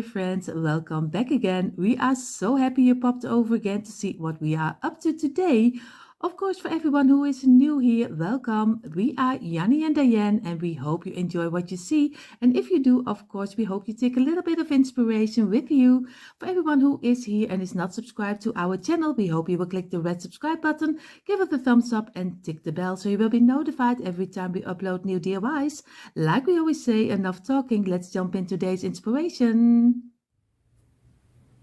dear friends, welcome back again. We are so happy you popped over again to see what we are up to today. Of course, for everyone who is new here, welcome. We are Janny and Dyanne, and we hope you enjoy what you see. And if you do, of course, we hope you take a little bit of inspiration with you. For everyone who is here and is not subscribed to our channel, we hope you will click the red subscribe button, give it a thumbs up, and tick the bell so you will be notified every time we upload new DIYs. Like we always say, enough talking, let's jump in today's inspiration.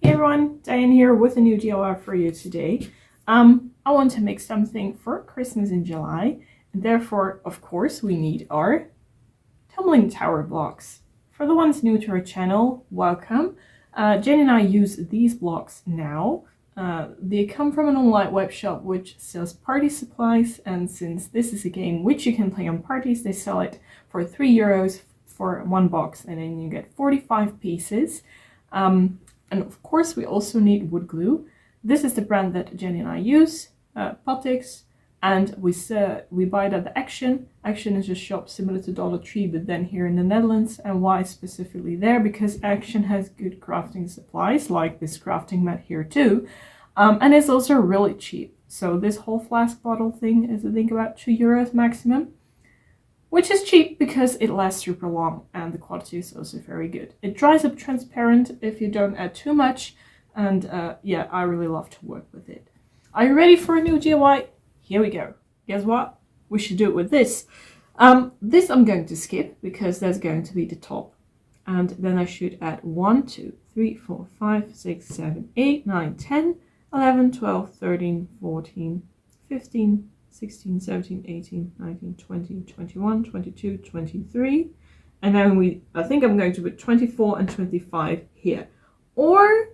Hey everyone, Diane here with a new DIY for you today. I want to make something for Christmas in July, and therefore, of course, we need our tumbling tower blocks. For the ones new to our channel, welcome. Jen and I use these blocks now. They come from an online web shop which sells party supplies, and since this is a game which you can play on parties, they sell it for €3 for one box, and then you get 45 pieces. And of course, we also need wood glue. This is the brand that Jenny and I use, Potix, and we buy it at the Action. Action is a shop similar to Dollar Tree, but then here in the Netherlands. And why specifically there? Because Action has good crafting supplies, like this crafting mat here too. And it's also really cheap. So this whole flask bottle thing is I think about €2 maximum, which is cheap because it lasts super long and the quality is also very good. It dries up transparent if you don't add too much, and yeah, I really love to work with it. Are you ready for a new DIY? Here we go. Guess what? We should do it with this. This I'm going to skip because that's going to be the top. And then I should add 1, 2, 3, 4, 5, 6, 7, 8, 9, 10, 11, 12, 13, 14, 15, 16, 17, 18, 19, 20, 21, 22, 23. And then I think I'm going to put 24 and 25 here. Or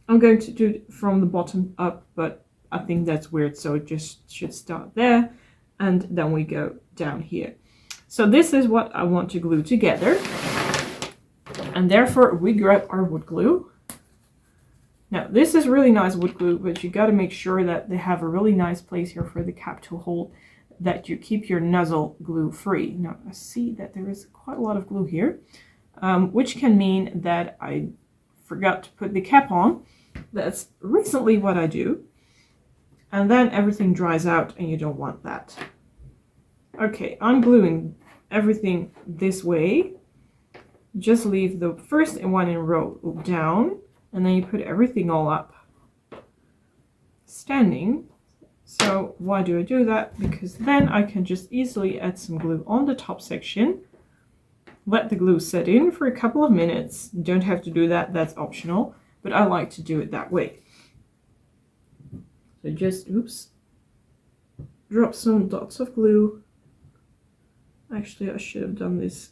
I'm going to do it from the bottom up, but I think that's weird, so it just should start there. And then we go down here. So this is what I want to glue together. And therefore we grab our wood glue. Now this is really nice wood glue, but you got to make sure that they have a really nice place here for the cap to hold, that you keep your nozzle glue free. Now I see that there is quite a lot of glue here, which can mean that I forgot to put the cap on. That's recently what I do. And then everything dries out and you don't want that. Okay, I'm gluing everything this way. Just leave the first one in row down, and then you put everything all up standing. So why do I do that? Because then I can just easily add some glue on the top section. Let the glue set in for a couple of minutes. You don't have to do that, that's optional, but I like to do it that way. So just, oops, drop some dots of glue. Actually, I should have done this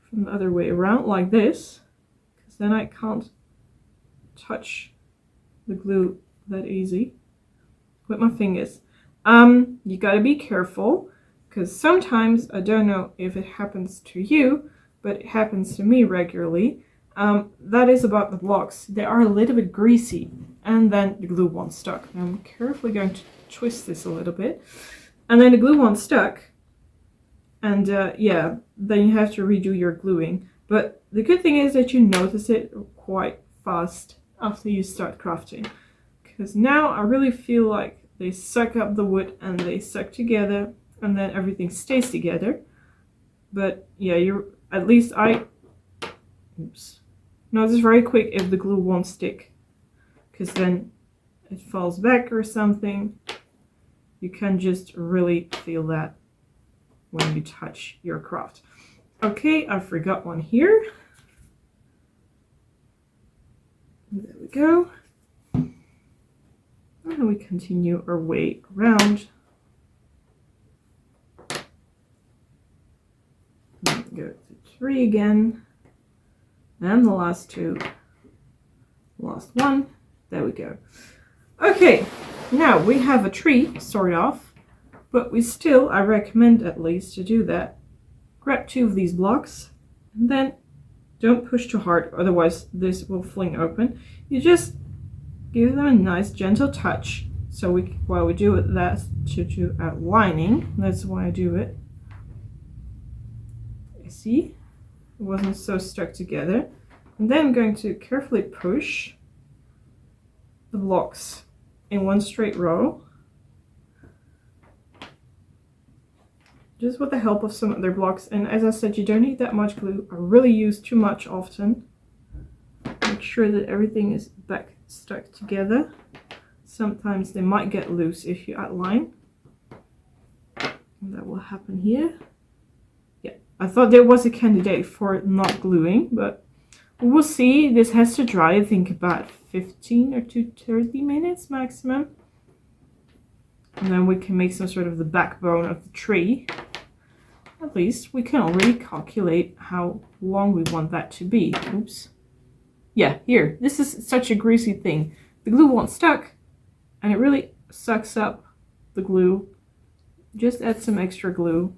from the other way around, like this, because then I can't touch the glue that easy with my fingers. You gotta be careful, because sometimes, I don't know if it happens to you, but it happens to me regularly. That is about the blocks. They are a little bit greasy, and then the glue won't stuck. I'm carefully going to twist this a little bit, and then the glue won't stuck. And yeah, then you have to redo your gluing. But the good thing is that you notice it quite fast after you start crafting. Because now I really feel like they suck up the wood and they suck together, and then everything stays together. But yeah, oops. Notice very quick if the glue won't stick, because then it falls back or something. You can just really feel that when you touch your craft. Okay, I forgot one here. There we go. And we continue our way around. Go to 3 again. And the last 2. Last one. There we go. Okay, now we have a tree, sort of. But I recommend at least to do that. Grab 2 of these blocks, and then don't push too hard, otherwise this will fling open. You just give them a nice gentle touch. So while we do it, that's to outlining. That's why I do it. You see? it wasn't so stuck together. And then I'm going to carefully push the blocks in one straight row, just with the help of some other blocks. And as I said, you don't need that much glue. I really use too much often. Make sure that everything is back stuck together. Sometimes they might get loose if you outline. And that will happen here. Yeah, I thought there was a candidate for not gluing, but we'll see. This has to dry, I think, about 15 or to 30 minutes maximum. And then we can make some sort of the backbone of the tree. At least we can already calculate how long we want that to be. Oops. Yeah, here. This is such a greasy thing. The glue won't stuck, and it really sucks up the glue. Just add some extra glue.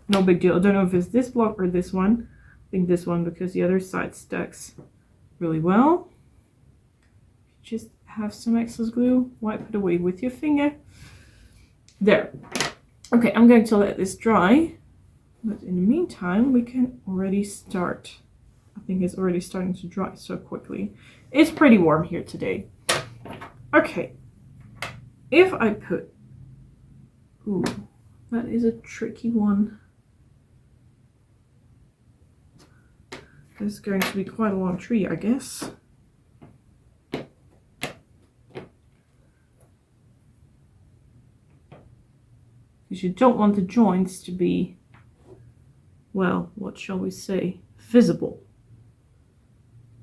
No big deal. I don't know if it's this block or this one. I think this one, because the other side sticks really well. Just have some excess glue. Wipe it away with your finger. There. Okay, I'm going to let this dry. But in the meantime, we can already start. I think it's already starting to dry so quickly. It's pretty warm here today. Okay. If I put... Ooh, that is a tricky one. This is going to be quite a long tree, I guess. Because you don't want the joints to be, well, what shall we say, visible.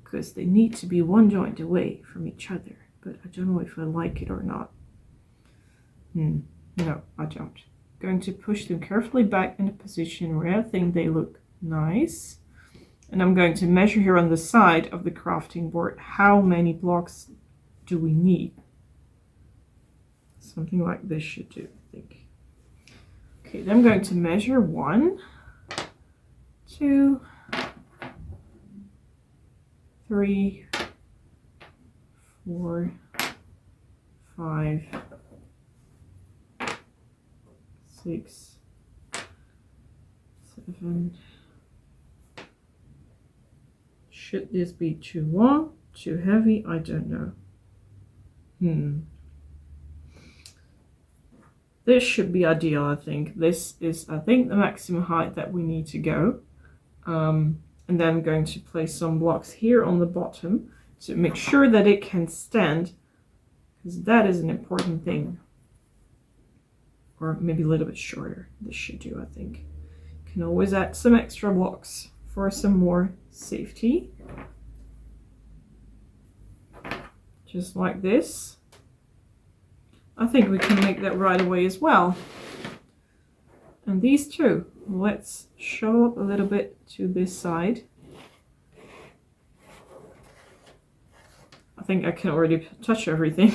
Because they need to be one joint away from each other. But I don't know if I like it or not. No, I don't. Going to push them carefully back in a position where I think they look nice. And I'm going to measure here on the side of the crafting board how many blocks do we need. Something like this should do, I think. Okay, then I'm going to measure 1, 2, 3, 4, 5, 6, 7. Should this be too long, too heavy? I don't know. This should be ideal, I think. This is, I think, the maximum height that we need to go. And then I'm going to place some blocks here on the bottom to make sure that it can stand, because that is an important thing. Or maybe a little bit shorter. This should do, I think. Can always add some extra blocks for some more safety. Just like this. I think we can make that right away as well. And these two, let's show up a little bit to this side. I think I can already touch everything.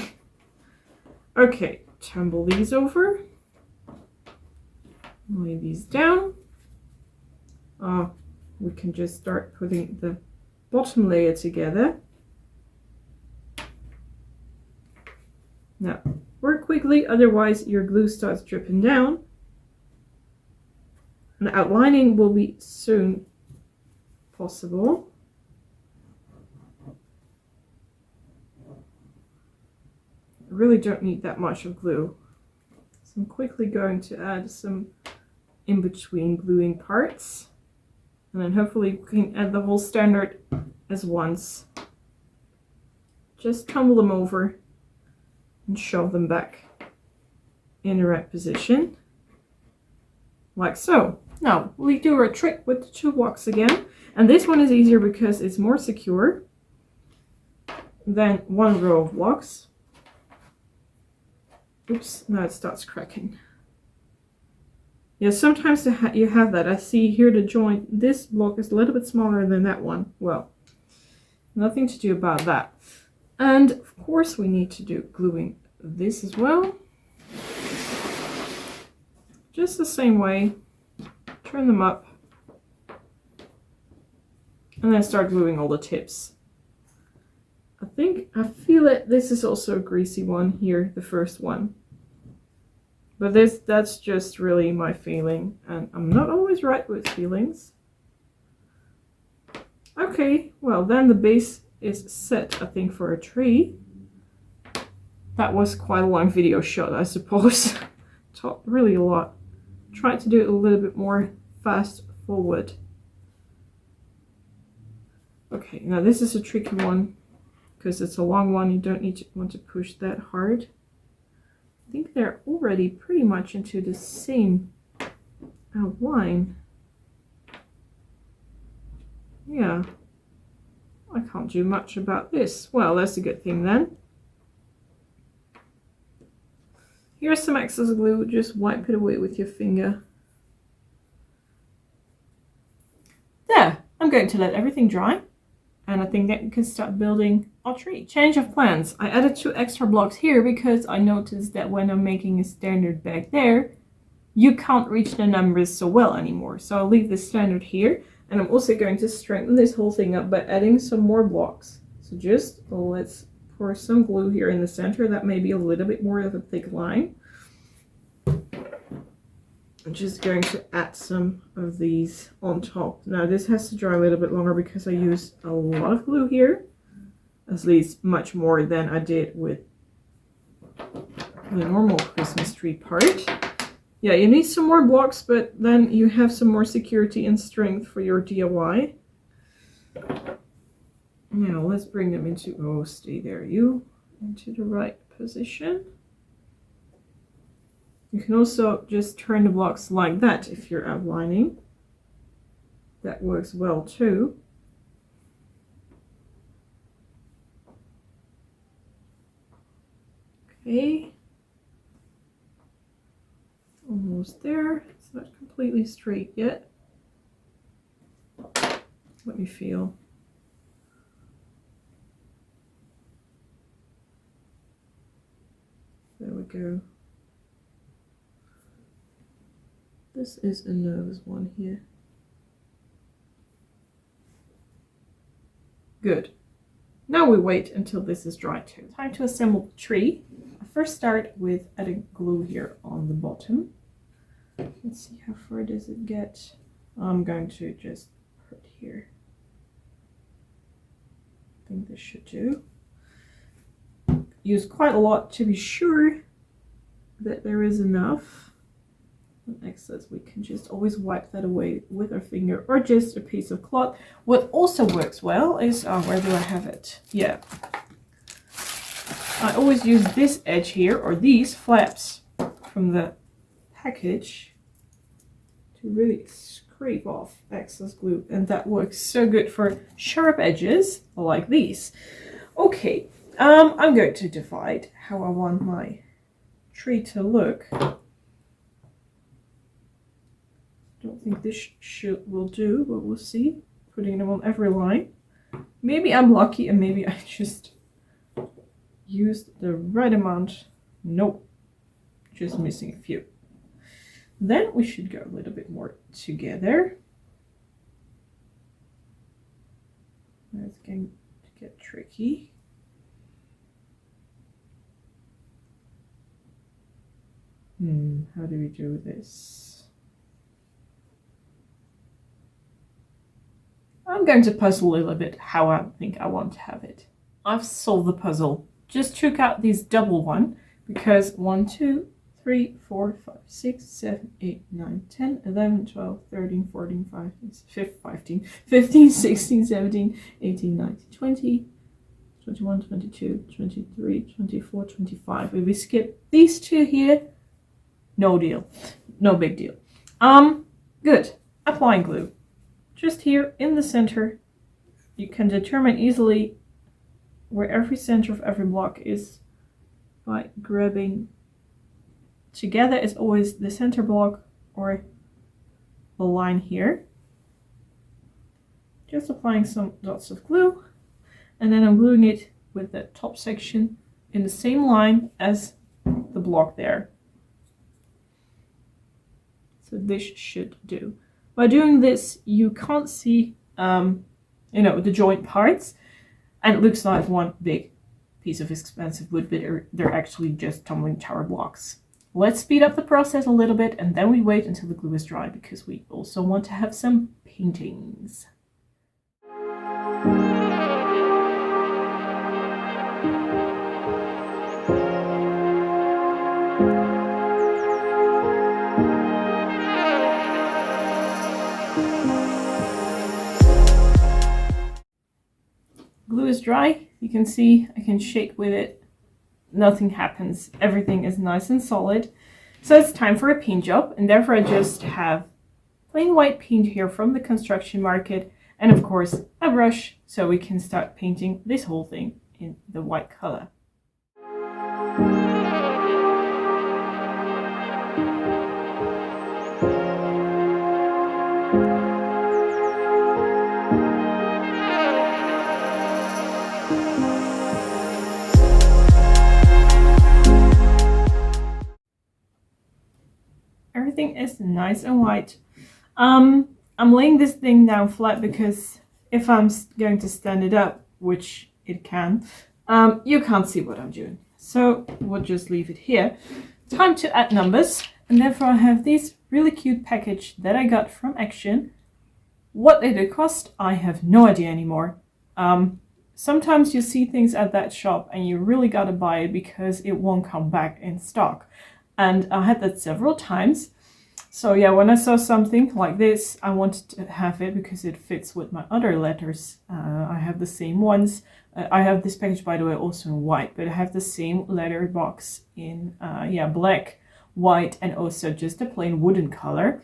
Okay, tumble these over. Lay these down. We can just start putting the bottom layer together. Now, work quickly, otherwise your glue starts dripping down. And the outlining will be soon possible. I really don't need that much of glue. So I'm quickly going to add some in-between gluing parts. And then hopefully we can add the whole standard as once. Just tumble them over and shove them back in the right position. Like so. Now, we do our trick with the 2 blocks again. And this one is easier because it's more secure than 1 row of blocks. Oops, now it starts cracking. Yeah, sometimes you have that. I see here the joint, this block is a little bit smaller than that one. Well, nothing to do about that. And of course we need to do gluing this as well. Just the same way. Turn them up. And then start gluing all the tips. I feel it. This is also a greasy one here, the first one. But that's just really my feeling. And I'm not always right with feelings. Okay, well then the base is set, I think, for a tree. That was quite a long video shot, I suppose. Talked really a lot. Tried to do it a little bit more fast forward. Okay, now this is a tricky one because it's a long one. You don't want to push that hard. I think they're already pretty much into the same outline. Yeah, I can't do much about this. Well, that's a good thing then. Here's some excess glue, just wipe it away with your finger. There, I'm going to let everything dry. And I think that we can start building our tree. Change of plans. I added 2 extra blocks here because I noticed that when I'm making a standard back there, you can't reach the numbers so well anymore. So I'll leave the standard here. And I'm also going to strengthen this whole thing up by adding some more blocks. So just let's pour some glue here in the center. That may be a little bit more of a thick line. I'm just going to add some of these on top. Now this has to dry a little bit longer because I used a lot of glue here. At least much more than I did with the normal Christmas tree part. Yeah, you need some more blocks, but then you have some more security and strength for your DIY. Now let's bring them into, oh, stay there, you, into the right position. You can also just turn the blocks like that if you're outlining. That works well too. Okay. Almost there. It's not completely straight yet. Let me feel. There we go. This is a nervous one here. Good. Now we wait until this is dry too. Time to assemble the tree. I first start with adding glue here on the bottom. Let's see, how far does it get? I'm going to just put here. I think this should do. Use quite a lot to be sure that there is enough. Excess, we can just always wipe that away with our finger or just a piece of cloth. What also works well is, where do I have it? Yeah. I always use this edge here, or these flaps from the package to really scrape off excess glue. And that works so good for sharp edges like these. Okay, I'm going to divide how I want my tree to look. Don't think this will do, but we'll see. Putting them on every line. Maybe I'm lucky and maybe I just used the right amount. Nope, just missing a few. Then we should go a little bit more together. It's going to get tricky. How do we do this? I'm going to puzzle a little bit how I think I want to have it. I've solved the puzzle. Just took out this double one because 1, 2, 3, 4, 5, 6, 7, 8, 9, 10, 11, 12, 13, 14, 15, 16, 17, 18, 19, 20, 21, 22, 23, 24, 25. If we skip these two here, no deal. No big deal. Good. Applying glue. Just here in the center, you can determine easily where every center of every block is by grabbing together is always the center block or the line here. Just applying some dots of glue, and then I'm gluing it with the top section in the same line as the block there. So this should do. By doing this, you can't see, the joint parts, and it looks like one big piece of expensive wood, but they're actually just tumbling tower blocks. Let's speed up the process a little bit, and then we wait until the glue is dry, because we also want to have some paintings. Glue is dry. You can see I can shake with it. Nothing happens. Everything is nice and solid. So it's time for a paint job, and therefore I just have plain white paint here from the construction market, and of course a brush, so we can start painting this whole thing in the white color. Everything is nice and white. I'm laying this thing down flat because if I'm going to stand it up, which it can, you can't see what I'm doing. So we'll just leave it here. Time to add numbers, and therefore I have this really cute package that I got from Action. What did it cost? I have no idea anymore. Sometimes you see things at that shop and you really gotta buy it because it won't come back in stock. And I had that several times. So yeah, when I saw something like this, I wanted to have it because it fits with my other letters. I have the same ones. I have this package, by the way, also in white, but I have the same letter box in black, white, and also just a plain wooden color.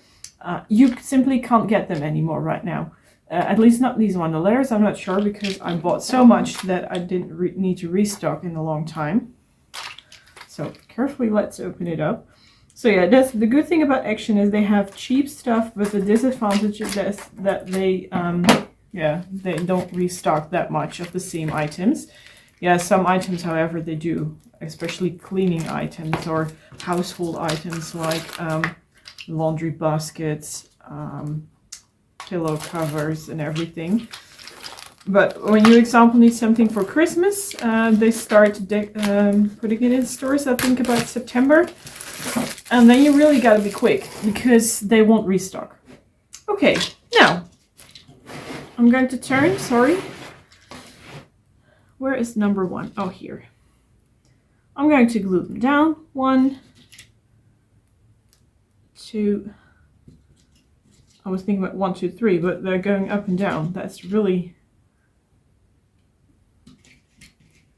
You simply can't get them anymore right now. At least not these one. The letters, I'm not sure because I bought so much that I didn't need to restock in a long time. So carefully, let's open it up. So yeah, that's the good thing about Action is they have cheap stuff, but the disadvantage is that they don't restock that much of the same items. Yeah, some items, however, they do, especially cleaning items or household items like laundry baskets, pillow covers, and everything. But when you, example, need something for Christmas, they start putting it in stores, I think, about September. And then you really gotta be quick because they won't restock. Okay, now I'm going to turn, sorry. Where is number 1? Oh, here. I'm going to glue them down. 1, 2. I was thinking about 1, 2, 3, but they're going up and down. That's really...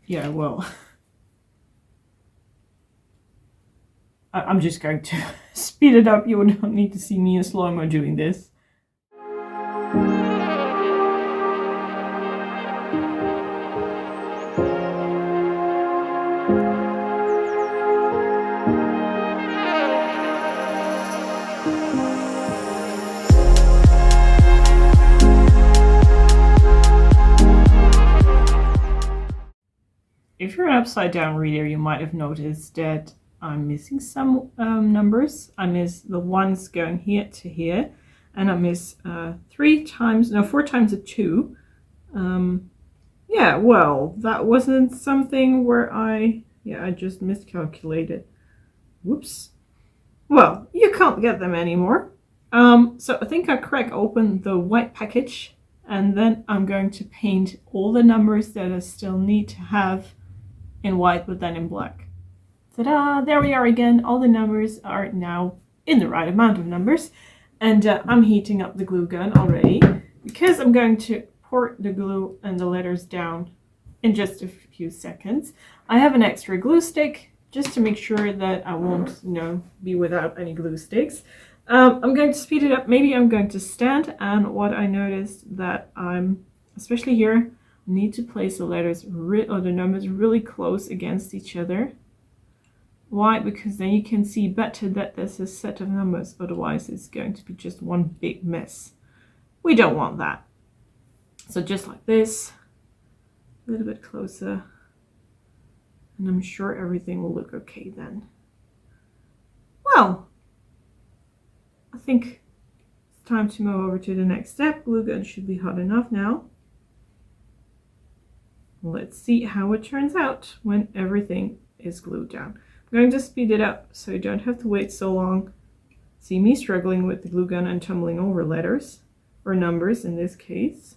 Yeah, well... I'm just going to speed it up. You don't need to see me in slow-mo doing this. If you're an upside down reader, you might have noticed that I'm missing some numbers. I miss the ones going here to here, and I miss 4 times a 2. Yeah, well, that wasn't something where I just miscalculated. Whoops. Well, you can't get them anymore. So I think I crack open the white package, and then I'm going to paint all the numbers that I still need to have in white, but then in black. Ta-da! There we are again. All the numbers are now in the right amount of numbers. And I'm heating up the glue gun already because I'm going to pour the glue and the letters down in just a few seconds. I have an extra glue stick just to make sure that I won't, be without any glue sticks. I'm going to speed it up. Maybe I'm going to stand, and what I noticed that especially here, I need to place the letters or the numbers really close against each other. Why? Because then you can see better that there's a set of numbers, otherwise it's going to be just one big mess. We don't want that. So just like this, a little bit closer, and I'm sure everything will look okay then. Well, I think it's time to move over to the next step. Glue gun should be hot enough now. Let's see how it turns out when everything is glued down. I'm going to speed it up so you don't have to wait so long. See me struggling with the glue gun and tumbling over letters, or numbers in this case.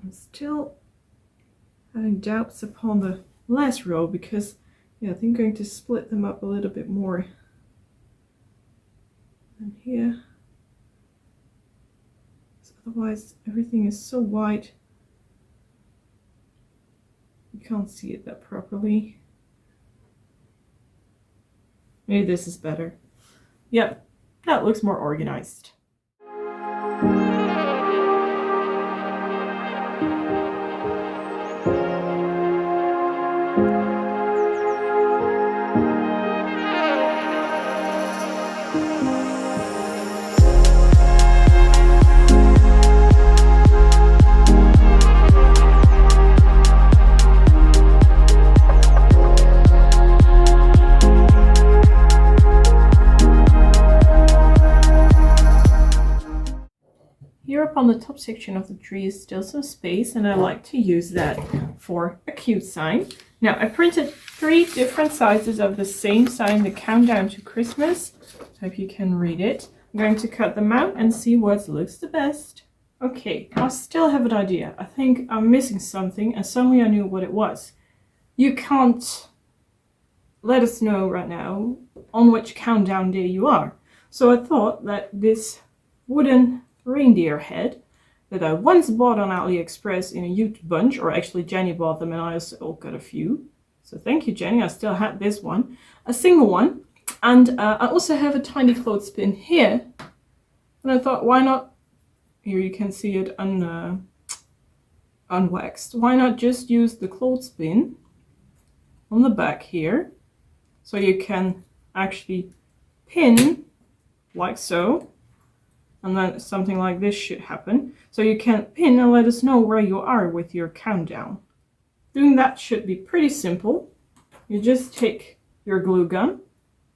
I'm still having doubts upon the last row because, yeah, I think I'm going to split them up a little bit more. And here. Otherwise, everything is so white. You can't see it that properly. Maybe this is better. Yep, that looks more organized. Here up on the top section of the tree is still some space, and I like to use that for a cute sign. Now, I printed 3 different sizes of the same sign, the countdown to Christmas. Hope you can read it. I'm going to cut them out and see what looks the best. Okay, I still have an idea. I think I'm missing something, and suddenly I knew what it was. You can't let us know right now on which countdown day you are. So I thought that this wooden reindeer head that I once bought on AliExpress in a huge bunch, or actually Jenny bought them and I also got a few. So thank you, Jenny. I still had this one, a single one. And I also have a tiny clothespin here. And I thought, why not? Here you can see it unwaxed. Why not just use the clothespin on the back here? So you can actually pin like so. And then something like this should happen. So you can pin and let us know where you are with your countdown. Doing that should be pretty simple. You just take your glue gun,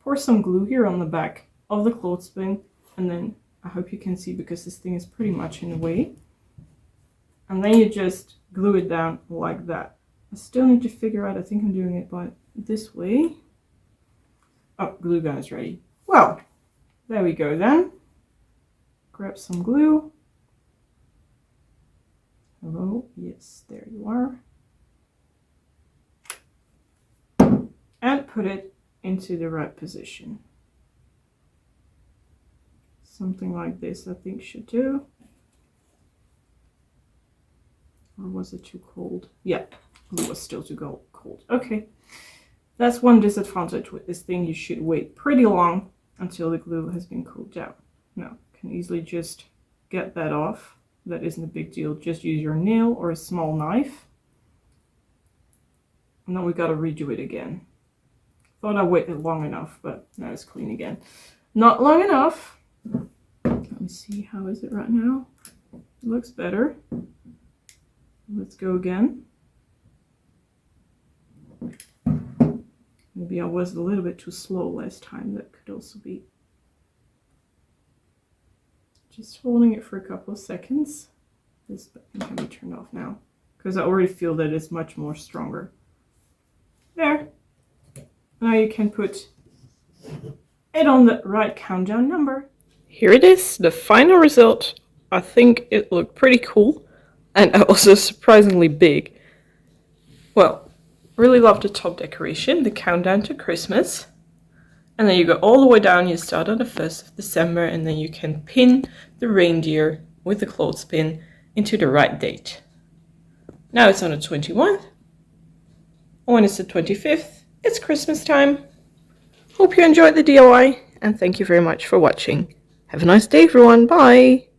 pour some glue here on the back of the clothespin, and then I hope you can see because this thing is pretty much in the way. And then you just glue it down like that. I still need to figure out, I think I'm doing it by this way. Oh, glue gun is ready. Well, there we go then. Grab some glue. Hello, yes, there you are. And put it into the right position. Something like this I think should do. Or was it too cold? Yeah, it was still too cold. Okay, that's one disadvantage with this thing. You should wait pretty long until the glue has been cooled down. No. Can easily just get that off. That isn't a big deal. Just use your nail or a small knife. And then we got to redo it again. Thought I waited long enough, but now it's clean again. Not long enough. Let me see, how is it right now? It looks better. Let's go again. Maybe I was a little bit too slow last time. That could also be. Just holding it for a couple of seconds. This button can be turned off now because I already feel that it's much more stronger. There. Now you can put it on the right countdown number. Here it is, the final result. I think it looked pretty cool and also surprisingly big. Well, really love the top decoration, the countdown to Christmas. And then you go all the way down, you start on the 1st of December, and then you can pin the reindeer with the clothespin into the right date. Now it's on the 21st. When it's the 25th, it's Christmas time. Hope you enjoyed the DIY, and thank you very much for watching. Have a nice day, everyone. Bye!